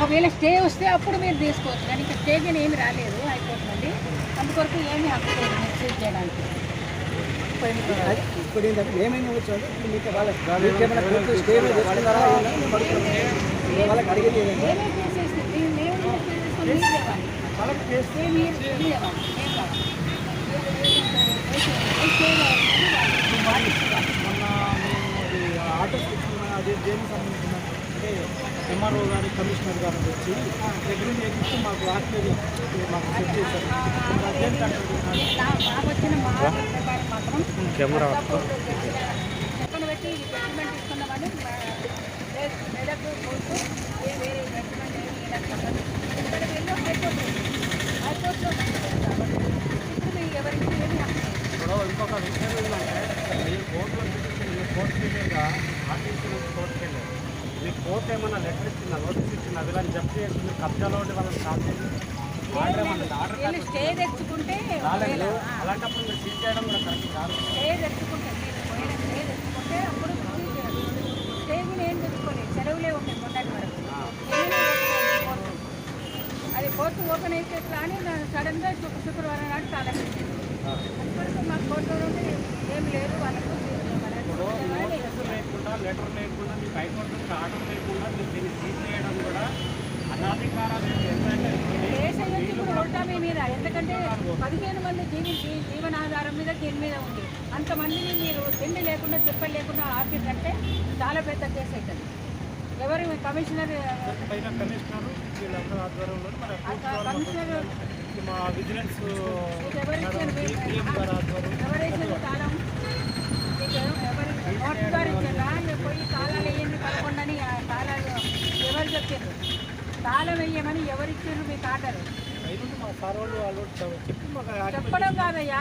ఒకవేళ స్టే వస్తే అప్పుడు మీరు తీసుకోవచ్చు, కానీ ఇంకా స్టే కానీ ఏమి రాలేదు హైకోర్టు నుండి, అందుకొరకు ఏమీ హక్కు లేదు మీరు సీజ్ చేయడానికి. ఇప్పుడు ఏంటంటే ఏమైనా వచ్చాడు మీకు వాళ్ళకి స్టే వాళ్ళకి అడిగేది ఏమీ తీసేస్తే మేము తీసుకొని మీరు లేవాలి, వాళ్ళకి చేస్తే మీరు లేవాలి, మేము కాదు. మొన్న మేము ఆటోస్ అదే దేనికి సంబంధించిన అంటే ఎంఆర్ఓ గారు కమిషనర్ గారు వచ్చి దగ్గర చేసి మాకు రాట్లేదు మాకు సెట్ చేశారు. మాకు వచ్చిన మా ప్రకారం మాత్రం చెప్పని పెట్టి జడ్జిమెంట్ ఇస్తున్నామని మెదక్ కోర్టు వేరే జడ్జిమెంట్ ఇక్కడ ఎన్నో హైకోర్టులో ఇప్పుడు ఎవరికి ఏమి ఇప్పుడు ఇంకొక విషయం ఏంటంటే మీరు కోర్టు మీదుగా ఆర్టీసీ నుంచి కోర్టుకి వెళ్ళారు, మీకు కోర్టు ఏమన్నా లెటర్ ఇచ్చిందా, నోటీస్ ఇచ్చిందా, అది వాళ్ళని జప్తు చేసి మీరు కబ్జాలో ఉండి వాళ్ళని కాల్ చేసి ఆర్డర్ స్టే తెచ్చుకుంటే రాలేదు. అలాంటప్పుడు మీరు సీజ్ చేయడం కూడా కరెక్ట్ కాదు. స్టే తెచ్చుకుంటే స్టే తెచ్చుకుంటే అప్పుడు స్టే కూడా ఏం తెచ్చుకోలేదు, సెలవులే ఉన్నాయి మొన్నటి వరకు. అది కోర్టు ఓపెన్ అయితే కానీ సడన్గా శుక్రవారం నాడు తాళం పెట్టింది. అందువరకు మా కోర్టు నుండి ఏమి లేదు వాళ్ళకు. లేకుండా లెటర్ లేకుండా మీకు హైకోర్టు నుంచి ఆర్డర్ లేకుండా మీరు దీన్ని సీజ్ చేయడం కూడా అనాధికారాలు. మీ మీద ఎందుకంటే 15 మంది జీవనాధారం మీద దీని మీద ఉంది, అంతమందిని మీరు తిండి లేకుండా తిప్పలు లేకుండా ఆపిద్దంటే చాలా పెద్ద కేసు అవుతుంది. ఎవరు కమిషనర్ కమిషనర్ మా విజిలెన్స్ ఎవరేసారు తాళం, ఎవరు నోట్ గారు ఇచ్చారా, పోయి తాళాలు వేయండి 11 అని తాళాలు ఎవరు చెప్పారు, తాళం వేయమని ఎవరు ఇచ్చారు మీకు ఆర్డర్? చెప్పడం కాదయ్యా,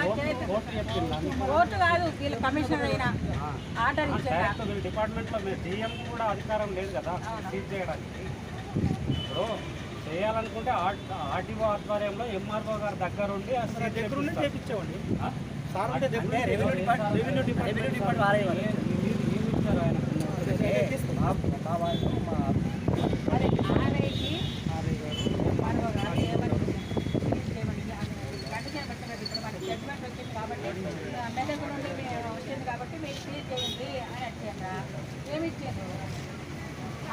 కోర్టు కాదు వీళ్ళు కమిషనర్ అయినా ఆర్డర్ ఇచ్చారు. డిపార్ట్మెంట్లో డిఎం కూడా అధికారం లేదు కదా సీజ్ చేయడానికి. ఇప్పుడు చేయాలనుకుంటే ఆర్టీఓ ఆధ్వర్యంలో ఎంఆర్ఓ గారి దగ్గర ఉండి అసలు దగ్గర ఉండి చేయించామండి. సార్ అంటే రెవెన్యూ డిపార్ట్మెంట్ ఏమి ఇచ్చారు ఆయన జడ్జిమెంట్ వచ్చింది కాబట్టి మెదక్ నుండి వచ్చింది కాబట్టి మీరు సీజ్ చేయండి అని వచ్చారా? ఏమి ఇచ్చారు?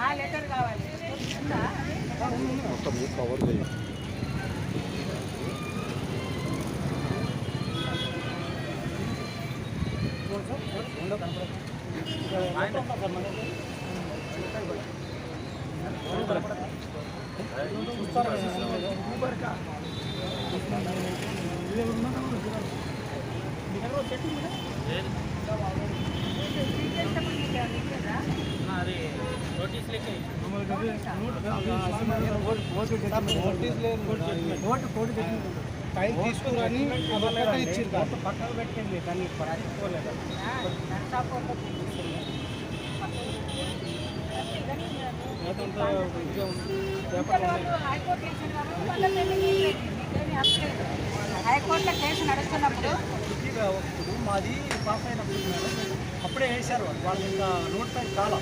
ఆ లెటర్ కావాలి. టైం తీసుకుని ఇచ్చింది పక్కన పెట్టింది కానీ పట్టించుకోలేదు. హైకోర్టులో కేసు నడుస్తున్నప్పుడు మాది పాస్ అయినప్పుడు అప్పుడే వేశారు వాళ్ళు ఇంకా రోడ్ పై కాలం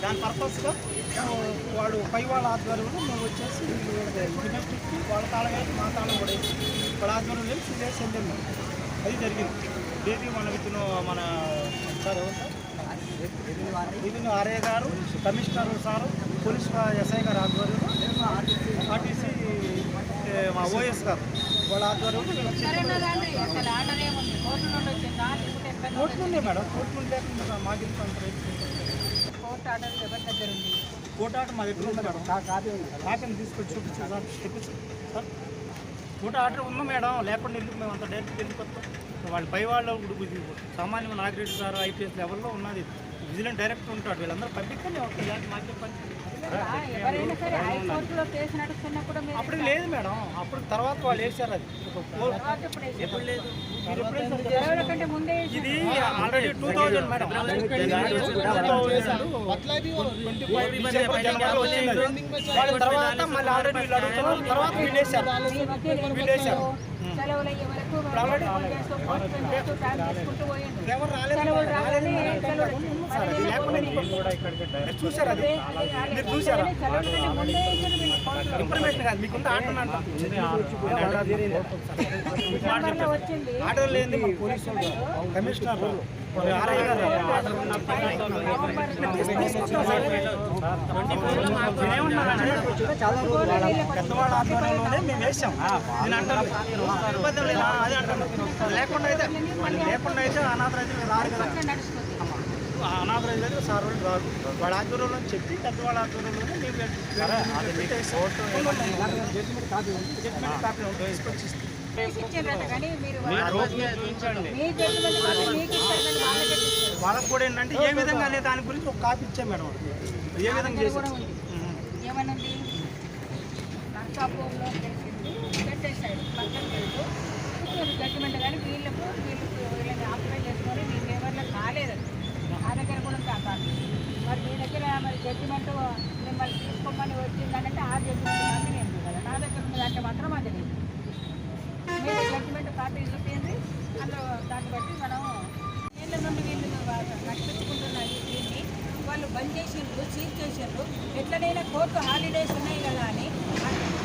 దాని పర్పస్గా వాడు పై వాళ్ళ ఆధ్వర్యంలో మేము వచ్చేసి ఇంటికి వాళ్ళ తాళం వేసి మా తాళం కూడా వేసి వాళ్ళ ఆధ్వర్యంలో వెళ్ళి సీరియస్ వెళ్ళాము. అది జరిగింది. ఏది మన విత్తును మన సార్ విధిను ఆర్ఏ గారు, కమిషనర్ సారు, పోలీస్ ఎస్ఐ గారు ఆధ్వర్యంలో, ఆర్టీసీ మా ఓఎస్ గారు వాళ్ళ ఆధ్వర్యంలో కోర్టు నుండి మేడం, కోర్టు నుండి లేకుండా మాకు కోర్టు ఆర్డర్ ఎవరి దగ్గర ఉంది? కోర్టు ఆర్డర్ మా దగ్గర ఉంది మేడం. కాపీని తీసుకొచ్చి చూపించారు సార్, తెప్పించారు సార్. కోర్టు ఆర్డర్ ఉంది మేడం, లేకుండా ఎందుకు మేము అంత డైరెక్ట్ ఎందుకు వస్తాం? వాళ్ళు పై వాళ్ళు సామాన్య నాగిరెడ్డి గారు ఐపీఎస్ లెవెల్లో ఉన్నది, విజిలెంట్ డైరెక్టర్ ఉంటాడు, వీళ్ళందరూ పబ్లిక్ అని మాకే పని. ఎవరైనా సరే హైకోర్టులో కేసు నడుస్తున్నప్పుడు అప్పుడు లేదు మేడం, అప్పుడు తర్వాత వాళ్ళు వేసారు. అది ఎప్పుడు లేదు, కంటే ముందే ఇది ఆల్రెడీ 2000 మేడం, 25 వచ్చింది. వాళ్ళ తర్వాత మళ్ళీ ఆల్రెడీ వీళ్ళు అడుగుతున్నారు, తర్వాత వీళ్ళు వేసారు. సెలవులు అయ్యే వరకు చూసారు, అది మీరు చూసారా? ఇన్ఫర్మేషన్ కాదు మీకుంటే ఆర్డర్ అంటాం. డిసెంబర్లో వచ్చింది. ఆర్డర్ లేని మన పోలీసు కమిషనర్ ఆర్ఐ గారు ఆర్డర్ పెద్దవాళ్ళ ఆధ్వర్యంలోనే మేము వేసాం. నేను అంటాను ఇబ్బంది లేదు అదే అంటాను. లేకుండా అయితే అనాథ రైతులు రారు కదా. అనాథ రైతులు సార్ వాళ్ళు రారు. వాళ్ళ ఆధ్వర్యంలో చెప్పి పెద్దవాళ్ళ ఆధ్వర్యంలోనే మేము జడ్జిమెంట్ కాపీ వేసుకొచ్చి ఇచ్చిండ్రట కానీ మీరు మీ జడ్జిమెంట్ కోసం మీకు ఇస్తారని వాళ్ళకి ఇస్తారు. వాళ్ళకు కూడా ఏంటంటే ఏ విధంగా అనే దాని గురించి ఒక కాపీ ఇచ్చాం మేడం. ఏ విధంగా చేసి కూడా ఉంది. ఏమనండి నర్సాపూర్లో చేసింది పెట్టేసాడు పక్కన పెడుతూ జడ్జిమెంట్ కానీ వీళ్ళని ఆక్యుపై చేసుకొని మీ ఫేవర్లో కాలేదండి. ఆ దగ్గర కూడా కాదు. మరి మీ దగ్గర మరి జడ్జిమెంట్ మిమ్మల్ని తీసుకోమని వచ్చిందంటే ఆ జడ్జిమెంట్ కాపీ నేను కదా నా దగ్గర ఉన్నదంటే మాత్రం అది లేదు. మీరు జడ్జిమెంట్ కాపీ చూపించండి. అందులో దాన్ని బట్టి మనం ఏళ్ళ నుండి వీళ్ళు నడిపించుకుంటున్న దీన్ని వాళ్ళు బంద్ చేసిండ్రు, సీజ్ చేసిండ్రు. ఎట్లనైనా కోర్టు హాలిడేస్ ఉన్నాయి కదా అని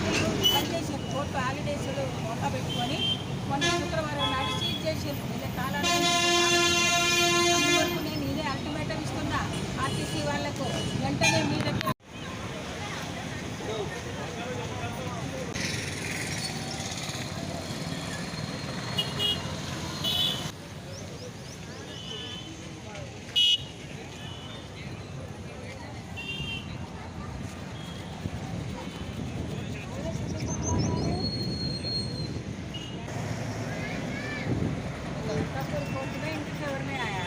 వీళ్ళు బంద్ చేసిండ్రు. కోర్టు హాలిడేస్ మొక్క పెట్టుకొని మొన్న శుక్రవారం నాడు సీజ్ చేసిండ్రు. ఇదే కాలాలు నేను ఇదే అల్టిమేటం ఇస్తున్నా ఆర్టీసీ వాళ్లకు వెంటనే మీ దగ్గర कोर्ट में इनकी फेवर में आया